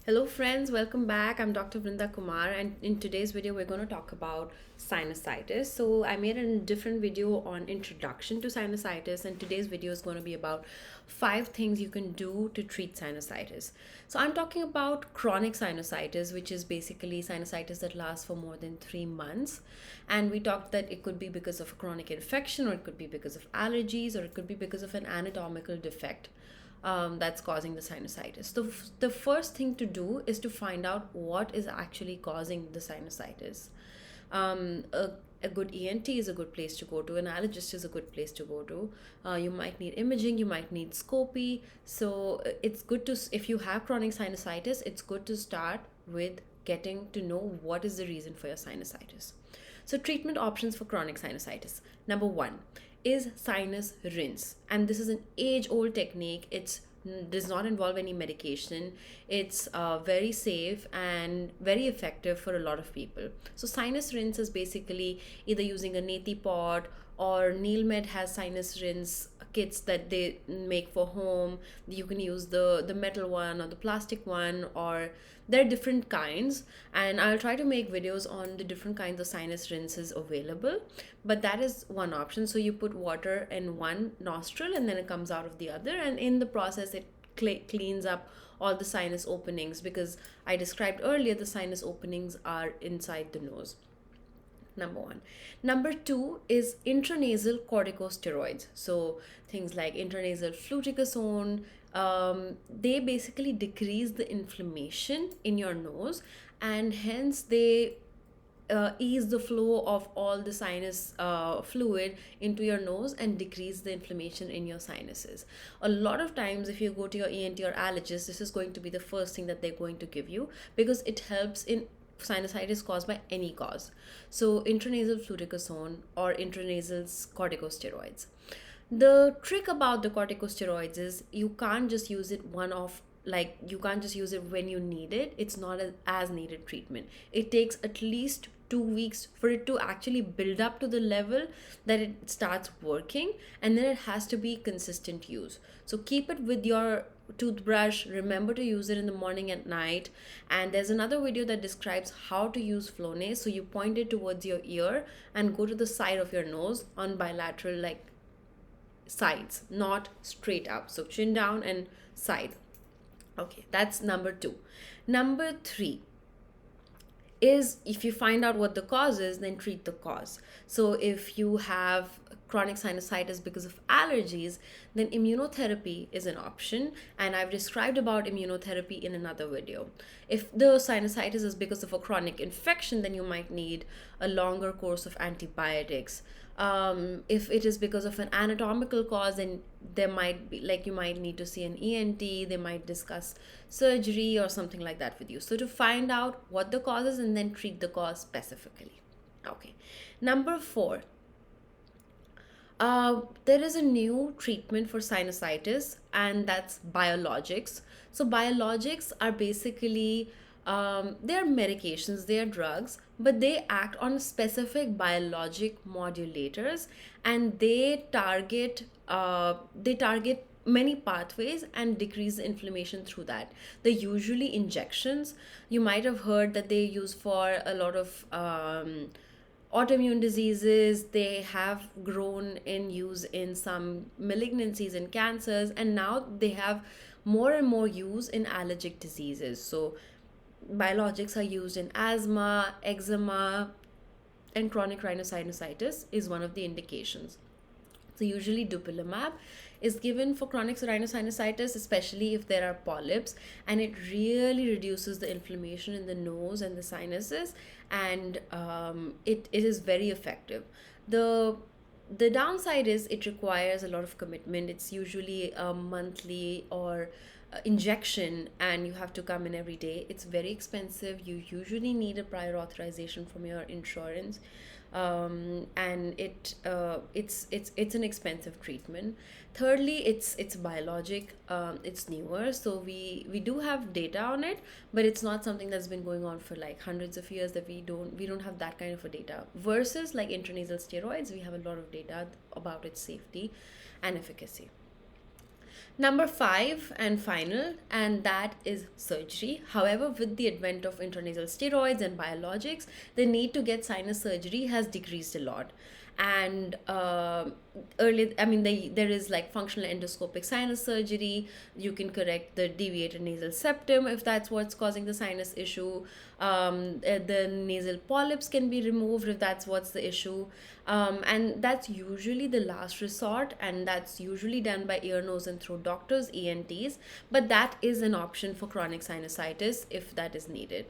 Hello friends, welcome back. I'm Dr. Vrinda Kumar, and in today's video we're going to talk about sinusitis. So I made a different video on introduction to sinusitis, and today's video is going to be about 5 things you can do to treat sinusitis. So I'm talking about chronic sinusitis, which is basically sinusitis that lasts for more than 3 months. And we talked that it could be because of a chronic infection, or it could be because of allergies, or it could be because of an anatomical defect that's causing the sinusitis. The first thing to do is to find out what is actually causing the sinusitis. Um, a, a good ENT is a good place to go to. An allergist is a good place to go to. You might need imaging, you might need scopy. So it's good to, if you have chronic sinusitis, it's good to start with getting to know what is the reason for your sinusitis. So treatment options for chronic sinusitis. Number one is sinus rinse, and this is an age-old technique. It does not involve any medication. It's very safe and very effective for a lot of people. So sinus rinse is basically either using a neti pot, or Neilmed has sinus rinse kits that they make for home. You can use the metal one or the plastic one, or there are different kinds, and I'll try to make videos on the different kinds of sinus rinses available. But that is one option. So you put water in one nostril and then it comes out of the other, and in the process it cleans up all the sinus openings, because I described earlier the sinus openings are inside the nose. Number one. Number two is intranasal corticosteroids. So things like intranasal fluticasone, they basically decrease the inflammation in your nose, and hence they ease the flow of all the sinus fluid into your nose and decrease the inflammation in your sinuses. A lot of times, if you go to your ENT or allergist, this is going to be the first thing that they're going to give you, because it helps in sinusitis caused by any cause. So intranasal fluticasone or intranasal corticosteroids. The trick about the corticosteroids is you can't just use it one off, like you can't just use it when you need it. It's not as needed treatment. It takes at least 2 weeks for it to actually build up to the level that it starts working, and then it has to be consistent use. So keep it with your toothbrush. Remember to use it in the morning and night. And there's another video that describes how to use Flonase. So you point it towards your ear and go to the side of your nose on bilateral, like sides, not straight up. So chin down and side. Okay, that's number two. Number three is, if you find out what the cause is, then treat the cause. So if you have chronic sinusitis because of allergies, then immunotherapy is an option, and I've described about immunotherapy in another video. If the sinusitis is because of a chronic infection, then you might need a longer course of antibiotics. If it is because of an anatomical cause, then there might be, like, you might need to see an ENT. They might discuss surgery or something like that with you. So to find out what the cause is and then treat the cause specifically. Okay. Number four, there is a new treatment for sinusitis, and that's biologics. So biologics are basically, they're medications, they're drugs, but they act on specific biologic modulators, and they target many pathways and decrease the inflammation through that. They're usually injections. You might have heard that they use for a lot of autoimmune diseases. They have grown in use in some malignancies and cancers, and now they have more and more use in allergic diseases. So biologics are used in asthma, eczema, and chronic rhinosinusitis is one of the indications. So usually dupilumab is given for chronic rhinosinusitis, especially if there are polyps, and it really reduces the inflammation in the nose and the sinuses, and it is very effective. The downside is it requires a lot of commitment. It's usually a monthly or injection, and you have to come in every day. It's very expensive. You usually need a prior authorization from your insurance, and it's an expensive treatment. Thirdly, it's biologic. It's newer, so we do have data on it, but it's not something that's been going on for like hundreds of years, that we don't have that kind of a data. Versus like intranasal steroids, we have a lot of data about its safety and efficacy. Number five and final, and that is surgery. However, with the advent of intranasal steroids and biologics, the need to get sinus surgery has decreased a lot. And early, I mean, there is like functional endoscopic sinus surgery. You can correct the deviated nasal septum if that's what's causing the sinus issue. The nasal polyps can be removed if that's what's the issue. And that's usually the last resort, and that's usually done by ear, nose, and throat doctors, ENTs. But that is an option for chronic sinusitis if that is needed.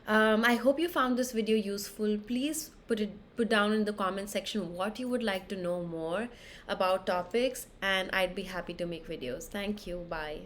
I hope you found this video useful. Please put down in the comment section what you would like to know more about topics, and I'd be happy to make videos. Thank you. Bye.